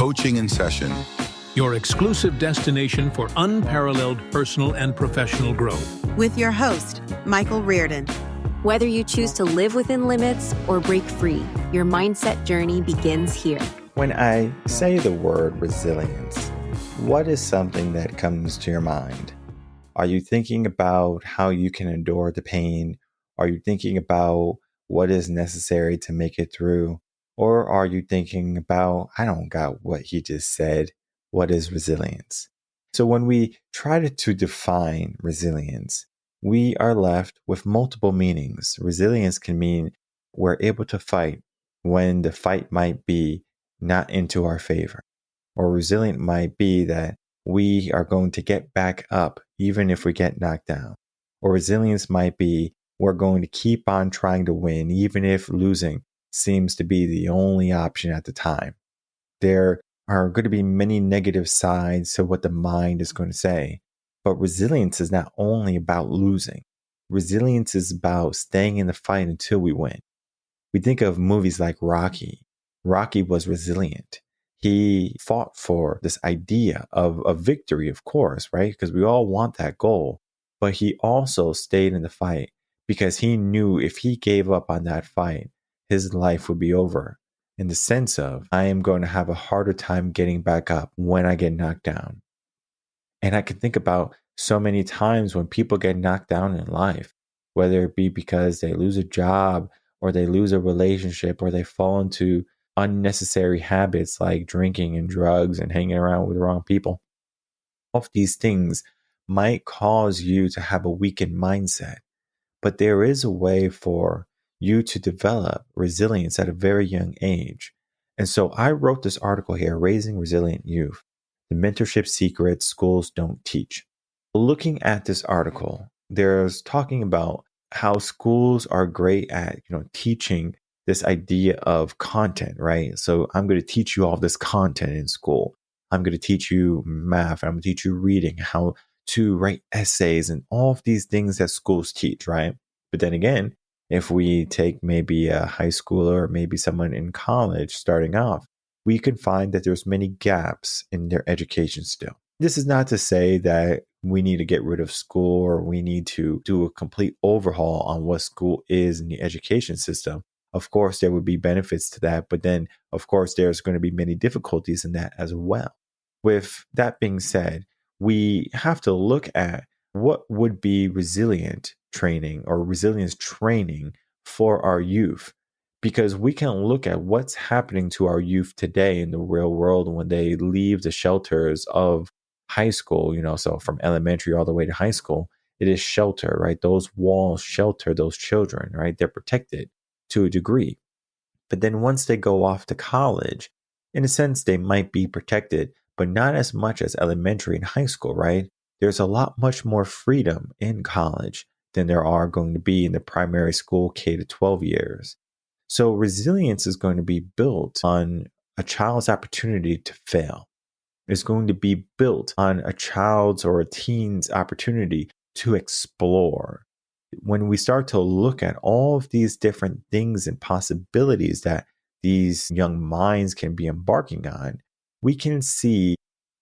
Coaching in Session, your exclusive destination for unparalleled personal and professional growth. With your host, Michael Rearden. Whether you choose to live within limits or break free, your mindset journey begins here. When I say the word resilience, what is something that comes to your mind? Are you thinking about how you can endure the pain? Are you thinking about what is necessary to make it through? Or are you thinking about, I don't got what he just said. What is resilience? So when we try to define resilience, we are left with multiple meanings. Resilience can mean we're able to fight when the fight might be not into our favor. Or resilient might be that we are going to get back up even if we get knocked down. Or resilience might be we're going to keep on trying to win even if losing seems to be the only option at the time. There are going to be many negative sides to what the mind is going to say. But resilience is not only about losing. Resilience is about staying in the fight until we win. We think of movies like Rocky. Rocky was resilient. He fought for this idea of a victory, of course, right? Because we all want that goal. But he also stayed in the fight because he knew if he gave up on that fight, his life would be over. In the sense of, I am going to have a harder time getting back up when I get knocked down. And I can think about so many times when people get knocked down in life, whether it be because they lose a job or they lose a relationship or they fall into unnecessary habits like drinking and drugs and hanging around with the wrong people. All of these things might cause you to have a weakened mindset, but there is a way for you to develop resilience at a very young age. And so I wrote this article here, Raising Resilient Youth, the Mentorship Secrets Schools Don't Teach. Looking at this article, there's talking about how schools are great at, teaching this idea of content, right? So I'm going to teach you all this content in school. I'm going to teach you math. I'm going to teach you reading, how to write essays and all of these things that schools teach, right? But then again, if we take maybe a high schooler or maybe someone in college starting off, we can find that there's many gaps in their education still. This is not to say that we need to get rid of school or we need to do a complete overhaul on what school is in the education system. Of course, there would be benefits to that, but then, of course, there's going to be many difficulties in that as well. With that being said, we have to look at what would be resilient training or resilience training for our youth, because we can look at what's happening to our youth today in the real world when they leave the shelters of high school, so from elementary all the way to high school, it is shelter, right? Those walls shelter those children, right? They're protected to a degree. But then once they go off to college, in a sense, they might be protected, but not as much as elementary and high school, right? There's a lot much more freedom in college than there are going to be in the primary school K to 12 years. So resilience is going to be built on a child's opportunity to fail. It's going to be built on a child's or a teen's opportunity to explore. When we start to look at all of these different things and possibilities that these young minds can be embarking on, we can see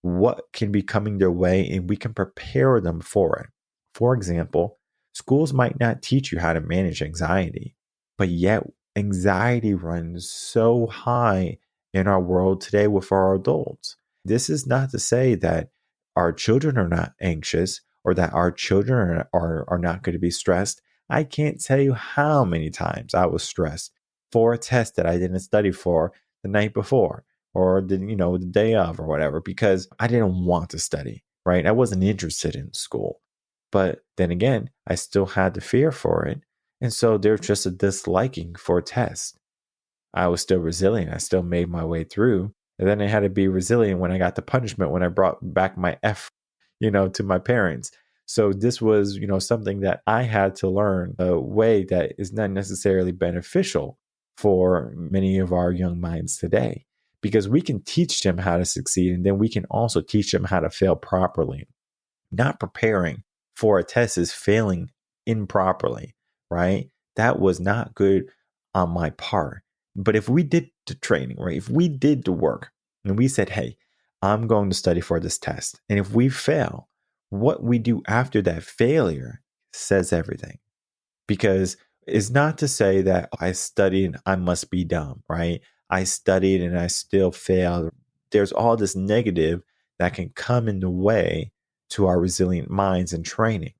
what can be coming their way and we can prepare them for it. For example, schools might not teach you how to manage anxiety, but yet anxiety runs so high in our world today with our adults. This is not to say that our children are not anxious or that our children are not going to be stressed. I can't tell you how many times I was stressed for a test that I didn't study for the night before or the day of or whatever, because I didn't want to study, right? I wasn't interested in school. But then again, I still had the fear for it. And so there's just a disliking for a test. I was still resilient. I still made my way through. And then I had to be resilient when I got the punishment, when I brought back my F, to my parents. So this was, something that I had to learn a way that is not necessarily beneficial for many of our young minds today, because we can teach them how to succeed. And then we can also teach them how to fail properly. Not preparing for a test is failing improperly, right? That was not good on my part. But if we did the training, right? If we did the work, and we said, hey, I'm going to study for this test. And if we fail, what we do after that failure says everything. Because it's not to say that I studied and I must be dumb, right? I studied and I still failed. There's all this negative that can come in the way to our resilient minds and training.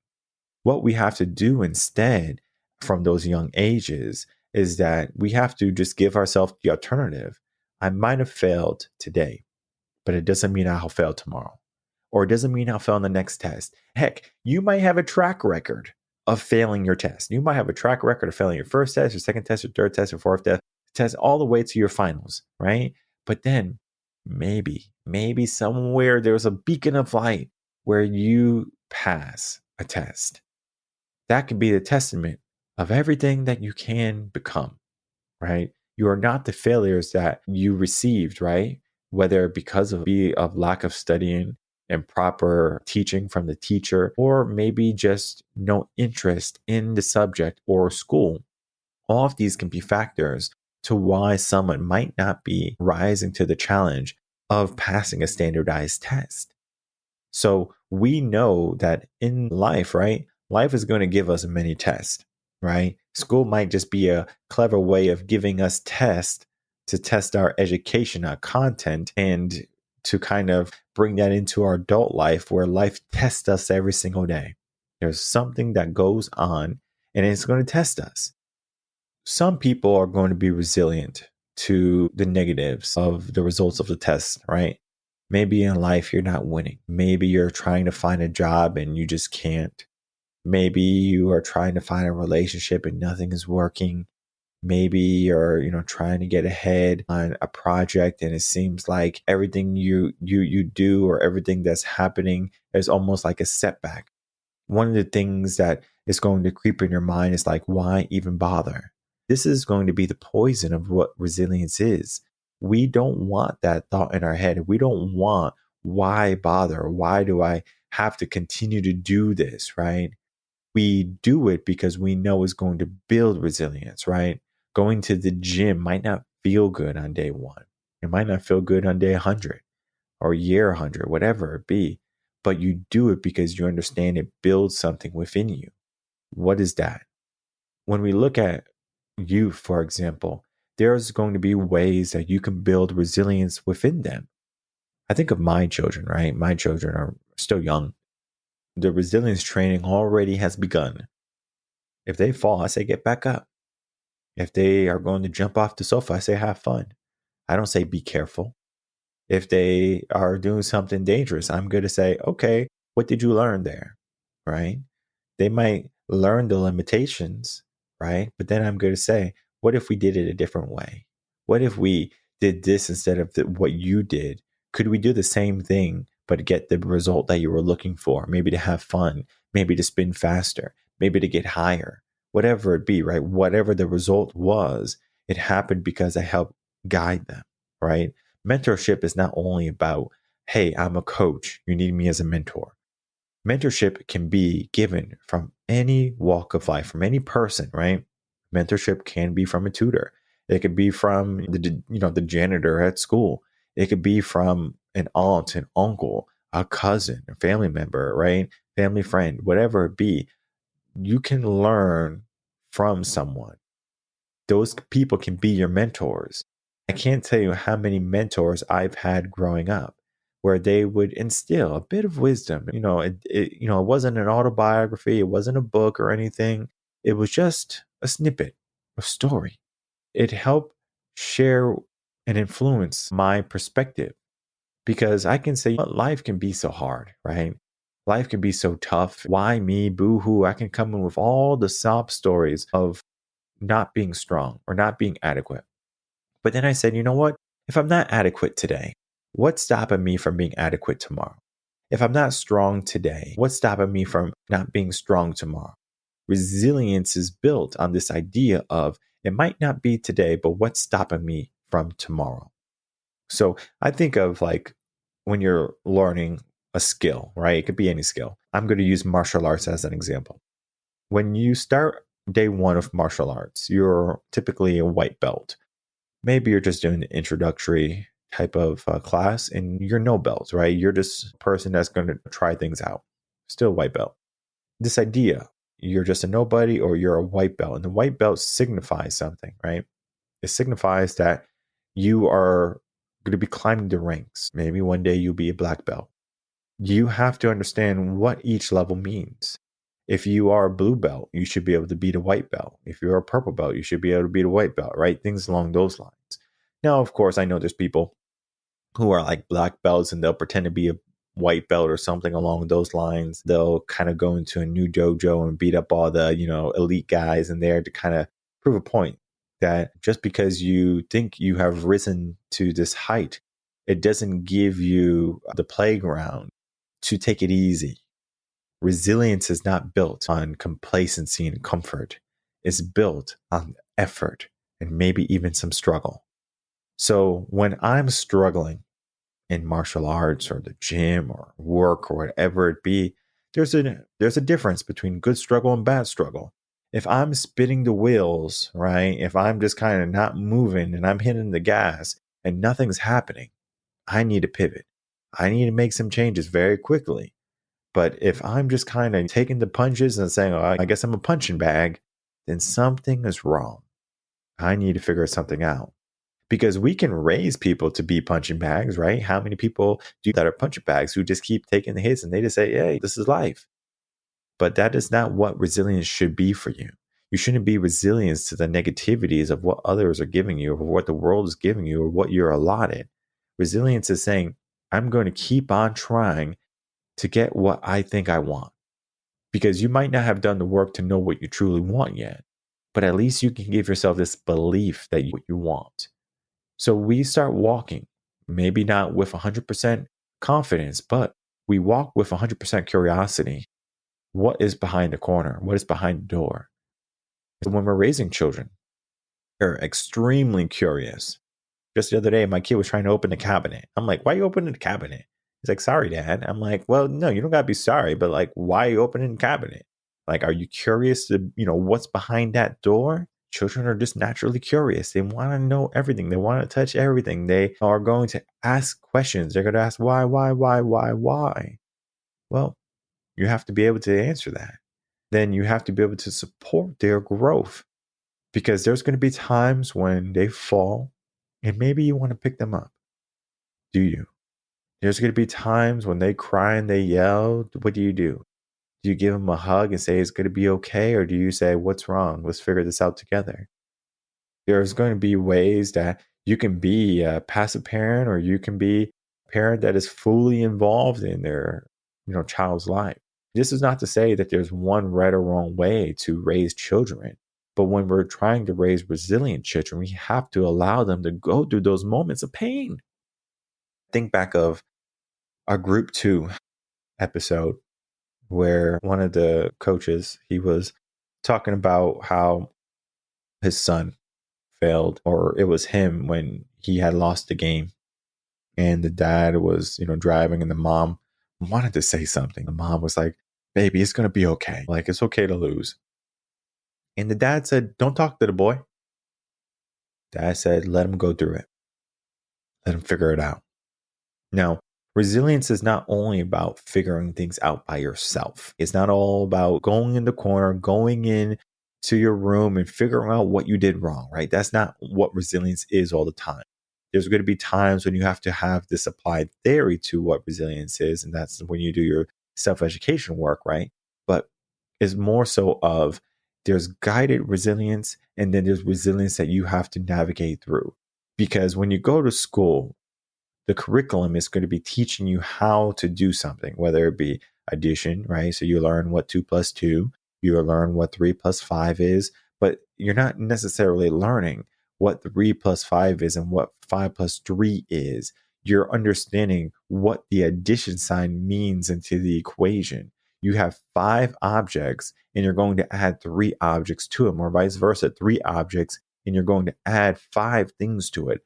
What we have to do instead from those young ages is that we have to just give ourselves the alternative. I might have failed today, but it doesn't mean I'll fail tomorrow. Or it doesn't mean I'll fail on the next test. Heck, you might have a track record of failing your test. You might have a track record of failing your first test, your second test, your third test, your fourth test, all the way to your finals, right? But then maybe somewhere there's a beacon of light where you pass a test. That can be the testament of everything that you can become, right? You are not the failures that you received, right? Whether because of lack of studying and proper teaching from the teacher, or maybe just no interest in the subject or school. All of these can be factors to why someone might not be rising to the challenge of passing a standardized test. So we know that in life, right? Life is going to give us many tests, right? School might just be a clever way of giving us tests to test our education, our content, and to kind of bring that into our adult life where life tests us every single day. There's something that goes on and it's going to test us. Some people are going to be resilient to the negatives of the results of the test, right? Maybe in life you're not winning. Maybe you're trying to find a job and you just can't. Maybe you are trying to find a relationship and nothing is working. Maybe you're, trying to get ahead on a project and it seems like everything you do or everything that's happening is almost like a setback. One of the things that is going to creep in your mind is like, why even bother? This is going to be the poison of what resilience is. We don't want that thought in our head. We don't want, why bother? Why do I have to continue to do this, right? We do it because we know it's going to build resilience, right? Going to the gym might not feel good on day 1. It might not feel good on day 100 or year 100, whatever it be. But you do it because you understand it builds something within you. What is that? When we look at youth, for example, there's going to be ways that you can build resilience within them. I think of my children, right? My children are still young. The resilience training already has begun. If they fall, I say get back up. If they are going to jump off the sofa, I say have fun. I don't say be careful. If they are doing something dangerous, I'm going to say, okay, what did you learn there? Right? They might learn the limitations, right? But then I'm going to say, what if we did it a different way? What if we did this instead of what you did? Could we do the same thing, but get the result that you were looking for? Maybe to have fun, maybe to spin faster, maybe to get higher, whatever it be, right? Whatever the result was, it happened because I helped guide them, right? Mentorship is not only about, hey, I'm a coach, you need me as a mentor. Mentorship can be given from any walk of life, from any person, right? Mentorship can be from a tutor. It could be from the janitor at school. It could be from an aunt, an uncle, a cousin, a family member, right? Family friend, whatever it be. You can learn from someone. Those people can be your mentors. I can't tell you how many mentors I've had growing up where they would instill a bit of wisdom. It wasn't an autobiography. It wasn't a book or anything. It was just a snippet, a story. It helped share and influence my perspective because I can say life can be so hard, right? Life can be so tough. Why me? Boo-hoo. I can come in with all the sob stories of not being strong or not being adequate. But then I said, you know what? If I'm not adequate today, what's stopping me from being adequate tomorrow? If I'm not strong today, what's stopping me from not being strong tomorrow? Resilience is built on this idea of it might not be today, but what's stopping me from tomorrow? So I think of like when you're learning a skill, right? It could be any skill. I'm going to use martial arts as an example. When you start day 1 of martial arts, you're typically a white belt. Maybe you're just doing the introductory type of class and you're no belt, right? You're just a person that's going to try things out. Still white belt. This idea, you're just a nobody or you're a white belt. And the white belt signifies something, right? It signifies that you are going to be climbing the ranks. Maybe one day you'll be a black belt. You have to understand what each level means. If you are a blue belt, you should be able to beat a white belt. If you're a purple belt, you should be able to beat a white belt, right? Things along those lines. Now, of course, I know there's people who are like black belts and they'll pretend to be a white belt or something along those lines. They'll kind of go into a new dojo and beat up all the, elite guys in there to kind of prove a point that just because you think you have risen to this height, it doesn't give you the playground to take it easy. Resilience is not built on complacency and comfort. It's built on effort and maybe even some struggle. So when I'm struggling in martial arts or the gym or work or whatever it be, there's a difference between good struggle and bad struggle. If I'm spinning the wheels, right? If I'm just kind of not moving and I'm hitting the gas and nothing's happening, I need to pivot. I need to make some changes very quickly. But if I'm just kind of taking the punches and saying, oh, I guess I'm a punching bag, then something is wrong. I need to figure something out. Because we can raise people to be punching bags, right? How many people do that are punching bags who just keep taking the hits and they just say, hey, this is life. But that is not what resilience should be for you. You shouldn't be resilient to the negativities of what others are giving you or what the world is giving you or what you're allotted. Resilience is saying, I'm going to keep on trying to get what I think I want. Because you might not have done the work to know what you truly want yet, but at least you can give yourself this belief that you want. So we start walking, maybe not with 100% confidence, but we walk with 100% curiosity. What is behind the corner? What is behind the door? So when we're raising children, they're extremely curious. Just the other day, my kid was trying to open the cabinet. I'm like, why are you opening the cabinet? He's like, sorry, Dad. I'm like, well, no, you don't got to be sorry, but like, why are you opening the cabinet? Like, are you curious to, what's behind that door? Children are just naturally curious. They want to know everything. They want to touch everything. They are going to ask questions. They're going to ask why? Well, you have to be able to answer that. Then you have to be able to support their growth because there's going to be times when they fall and maybe you want to pick them up. Do you? There's going to be times when they cry and they yell. What do? Do you give them a hug and say it's going to be okay? Or do you say, what's wrong? Let's figure this out together. There's going to be ways that you can be a passive parent or you can be a parent that is fully involved in their child's life. This is not to say that there's one right or wrong way to raise children. But when we're trying to raise resilient children, we have to allow them to go through those moments of pain. Think back of our group 2 episode where one of the coaches, he was talking about how his son failed, or it was him when he had lost the game. And the dad was, driving and the mom wanted to say something. The mom was like, baby, it's going to be okay. Like, it's okay to lose. And the dad said, don't talk to the boy. Dad said, let him go through it. Let him figure it out. Now, resilience is not only about figuring things out by yourself. It's not all about going in the corner, going in to your room and figuring out what you did wrong, right? That's not what resilience is all the time. There's going to be times when you have to have this applied theory to what resilience is. And that's when you do your self-education work, right? But it's more so of there's guided resilience and then there's resilience that you have to navigate through. Because when you go to school, the curriculum is going to be teaching you how to do something, whether it be addition, right? So you learn what 2 plus 2, you learn what 3 plus 5 is, but you're not necessarily learning what 3 plus 5 is and what 5 plus 3 is. You're understanding what the addition sign means into the equation. You have 5 objects and you're going to add 3 objects to them, or vice versa, 3 objects and you're going to add 5 things to it.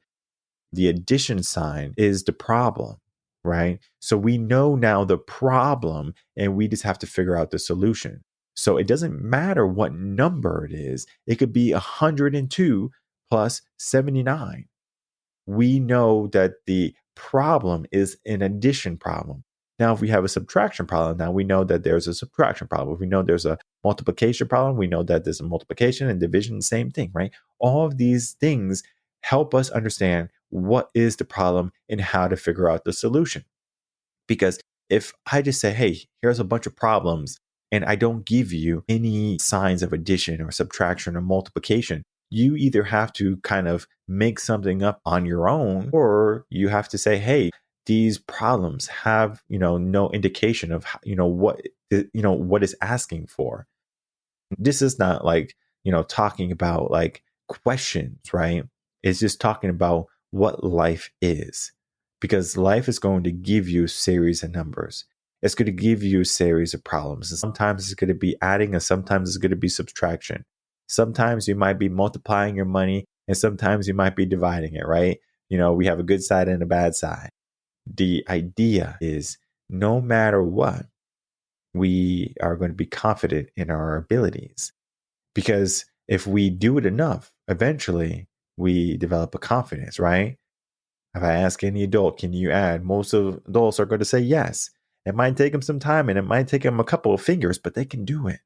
The addition sign is the problem, right? So we know now the problem and we just have to figure out the solution. So it doesn't matter what number it is. It could be 102 plus 79. we know that the problem is an addition problem. Now, if we have a subtraction problem, now we know that there's a subtraction problem. If we know there's a multiplication problem, we know that there's a multiplication and division, same thing, right? All of these things help us understand what is the problem and how to figure out the solution. Because if I just say, hey, here's a bunch of problems, and I don't give you any signs of addition or subtraction or multiplication, you either have to kind of make something up on your own, or you have to say, hey, these problems have, no indication of, what it's asking for. This is not like, talking about like questions, right? It's just talking about what life is, because life is going to give you a series of numbers. It's going to give you a series of problems. And sometimes it's going to be adding, and sometimes it's going to be subtraction. Sometimes you might be multiplying your money, and sometimes you might be dividing it, right? We have a good side and a bad side. The idea is no matter what, we are going to be confident in our abilities, because if we do it enough, eventually we develop a confidence, right? If I ask any adult, can you add? Most of adults are going to say yes. It might take them some time and it might take them a couple of fingers, but they can do it.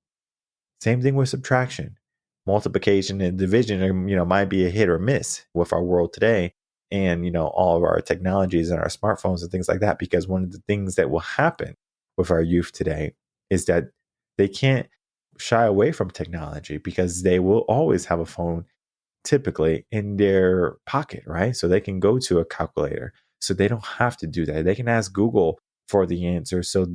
Same thing with subtraction. Multiplication and division, might be a hit or miss with our world today, and, all of our technologies and our smartphones and things like that, because one of the things that will happen with our youth today is that they can't shy away from technology, because they will always have a phone typically in their pocket, right? So they can go to a calculator. So they don't have to do that. They can ask Google for the answer. So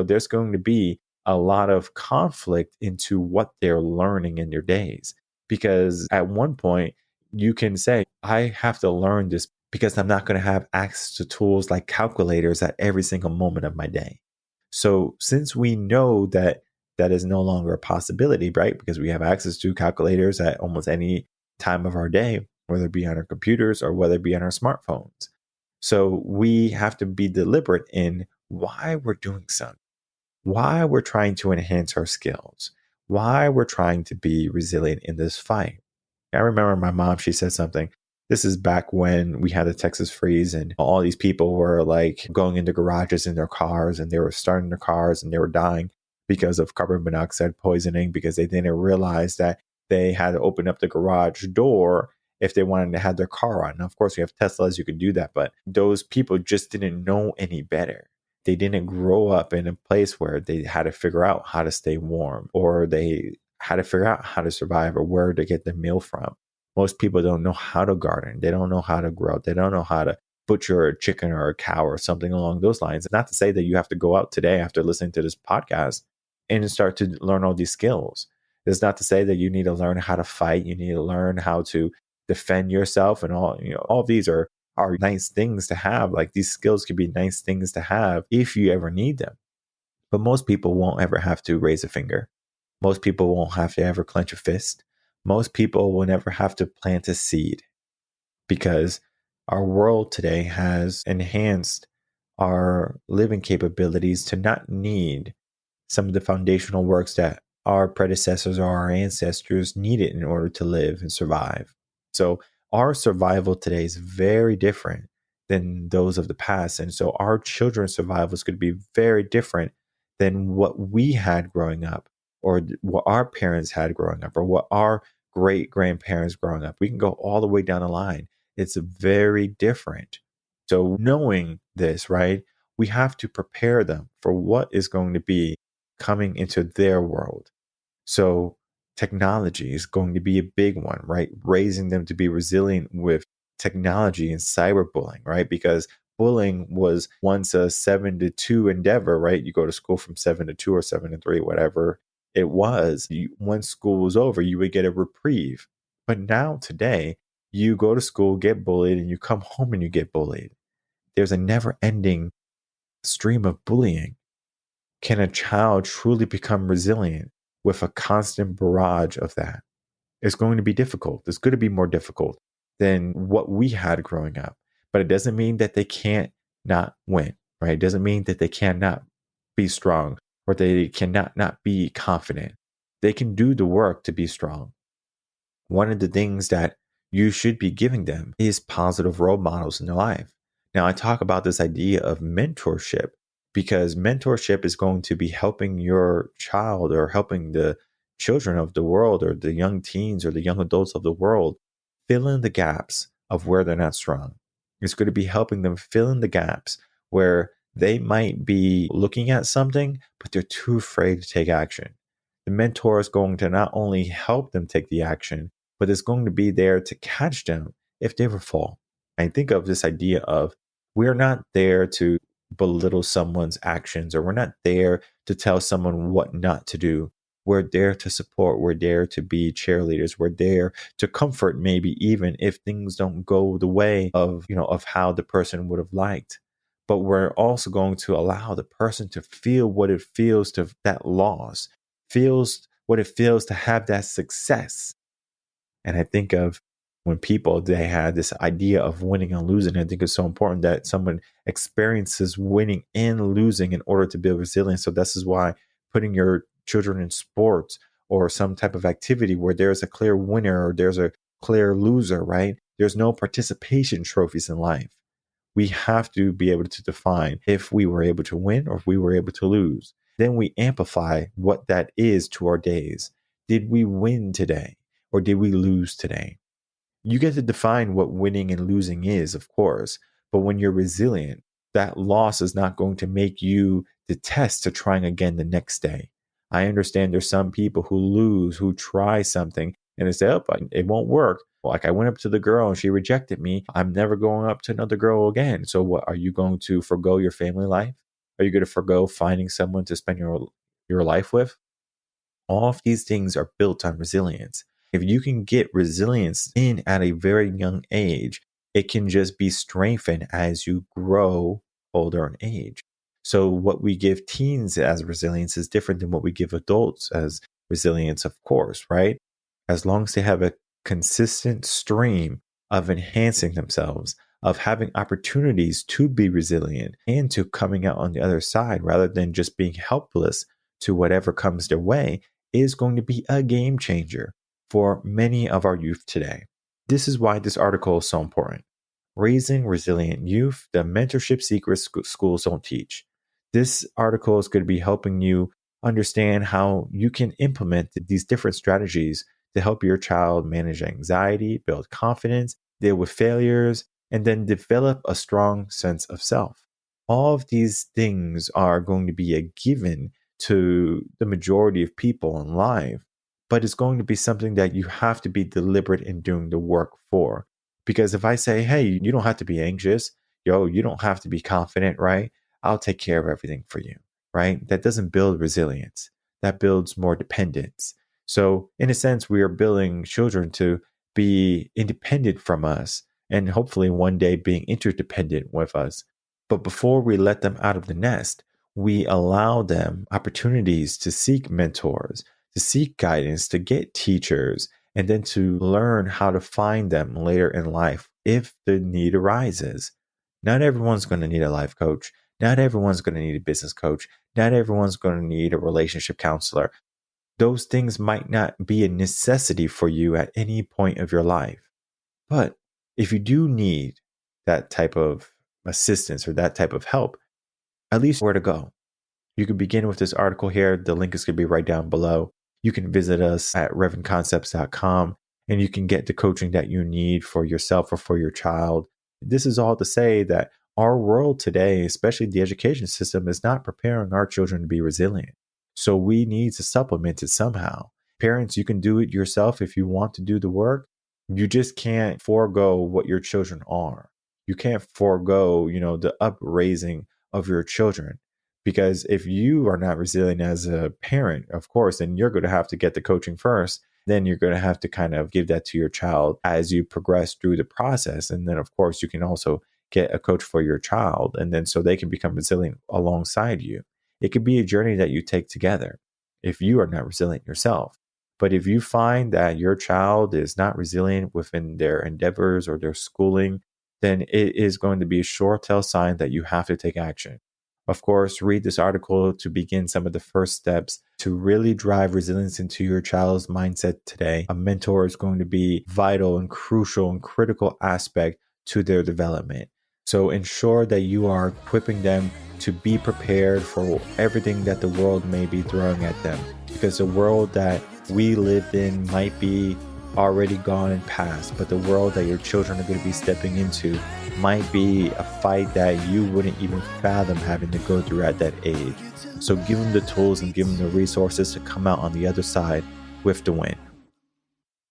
there's going to be a lot of conflict into what they're learning in their days. Because at one point you can say, I have to learn this because I'm not going to have access to tools like calculators at every single moment of my day. So since we know that that is no longer a possibility, right? Because we have access to calculators at almost any time of our day, whether it be on our computers or whether it be on our smartphones. So we have to be deliberate in why we're doing something, why we're trying to enhance our skills, why we're trying to be resilient in this fight. I remember my mom, she said something. This is back when we had the Texas freeze and all these people were like going into garages in their cars, and they were starting their cars and they were dying because of carbon monoxide poisoning, because they didn't realize that they had to open up the garage door if they wanted to have their car on. Now, of course, you have Teslas, you could do that, but those people just didn't know any better. They didn't grow up in a place where they had to figure out how to stay warm, or they had to figure out how to survive, or where to get their meal from. Most people don't know how to garden. They don't know how to grow. They don't know how to butcher a chicken or a cow or something along those lines. Not to say that you have to go out today after listening to this podcast and start to learn all these skills. It's not to say that you need to learn how to fight. You need to learn how to defend yourself, and all of these are nice things to have. Like, these skills could be nice things to have if you ever need them. But most people won't ever have to raise a finger. Most people won't have to ever clench a fist. Most people will never have to plant a seed, because our world today has enhanced our living capabilities to not need some of the foundational works that our predecessors or our ancestors needed in order to live and survive. So our survival today is very different than those of the past. And so our children's survival is going to be very different than what we had growing up, or what our parents had growing up, or what our great grandparents growing up. We can go all the way down the line. It's very different. So knowing this, right, we have to prepare them for what is going to be coming into their world. So technology is going to be a big one, right? Raising them to be resilient with technology and cyberbullying, right? Because bullying was once a 7 to 2 endeavor, right? You go to school from 7 to 2 or 7 to 3, whatever it was. Once school was over, you would get a reprieve. But now today, you go to school, get bullied, and you come home and you get bullied. There's a never ending stream of bullying. Can a child truly become resilient with a constant barrage of that? It's going to be difficult. It's going to be more difficult than what we had growing up. But it doesn't mean that they can't not win, right? It doesn't mean that they cannot be strong, or they cannot not be confident. They can do the work to be strong. One of the things that, you should be giving them is positive role models in their life. Now, I talk about this idea of mentorship because mentorship is going to be helping your child or helping the children of the world or the young teens or the young adults of the world fill in the gaps of where they're not strong. It's going to be helping them fill in the gaps where they might be looking at something, but they're too afraid to take action. The mentor is going to not only help them take the action, but it's going to be there to catch them if they ever fall. I think of this idea of we're not there to belittle someone's actions, or we're not there to tell someone what not to do. We're there to support. We're there to be cheerleaders. We're there to comfort, maybe even if things don't go the way of how the person would have liked. But we're also going to allow the person to feel what it feels to that loss, feels what it feels to have that success. And I think of when they had this idea of winning and losing. I think it's so important that someone experiences winning and losing in order to build resilience. So this is why putting your children in sports or some type of activity where there's a clear winner or there's a clear loser, right? There's no participation trophies in life. We have to be able to define if we were able to win or if we were able to lose. Then we amplify what that is to our days. Did we win today or did we lose today? You get to define what winning and losing is, of course, but when you're resilient, that loss is not going to make you detest to trying again the next day. I understand there's some people who lose, who try something and they say, oh, it won't work. Like I went up to the girl and she rejected me. I'm never going up to another girl again. So what, are you going to forgo your family life? Are you going to forgo finding someone to spend your life with? All of these things are built on resilience. If you can get resilience in at a very young age, it can just be strengthened as you grow older in age. So what we give teens as resilience is different than what we give adults as resilience, of course, right? As long as they have a consistent stream of enhancing themselves, of having opportunities to be resilient and to coming out on the other side rather than just being helpless to whatever comes their way, is going to be a game changer for many of our youth today. This is why this article is so important. Raising Resilient Youth, the Mentorship Secrets Schools Don't Teach. This article is going to be helping you understand how you can implement these different strategies to help your child manage anxiety, build confidence, deal with failures, and then develop a strong sense of self. All of these things are going to be a given to the majority of people in life, but it's going to be something that you have to be deliberate in doing the work for. Because if I say, hey, you don't have to be anxious, you don't have to be confident, right? I'll take care of everything for you, right? That doesn't build resilience. That builds more dependence. So in a sense, we are building children to be independent from us and hopefully one day being interdependent with us. But before we let them out of the nest, we allow them opportunities to seek mentors, to seek guidance, to get teachers, and then to learn how to find them later in life if the need arises. Not everyone's going to need a life coach. Not everyone's going to need a business coach. Not everyone's going to need a relationship counselor. Those things might not be a necessity for you at any point of your life. But if you do need that type of assistance or that type of help, at least where to go. You can begin with this article here. The link is going to be right down below. You can visit us at revenconcepts.com and you can get the coaching that you need for yourself or for your child. This is all to say that our world today, especially the education system, is not preparing our children to be resilient. So we need to supplement it somehow. Parents, you can do it yourself if you want to do the work. You just can't forego what your children are. You can't forego, the upraising of your children. Because if you are not resilient as a parent, of course, then you're going to have to get the coaching first. Then you're going to have to kind of give that to your child as you progress through the process. And then, of course, you can also get a coach for your child. And then so they can become resilient alongside you. It could be a journey that you take together if you are not resilient yourself. But if you find that your child is not resilient within their endeavors or their schooling, then it is going to be a sure tell sign that you have to take action. Of course, read this article to begin some of the first steps to really drive resilience into your child's mindset today. A mentor is going to be vital and crucial and critical aspect to their development. So ensure that you are equipping them to be prepared for everything that the world may be throwing at them. Because the world that we live in might be already gone and past, but the world that your children are going to be stepping into might be a fight that you wouldn't even fathom having to go through at that age. So give them the tools and give them the resources to come out on the other side with the win.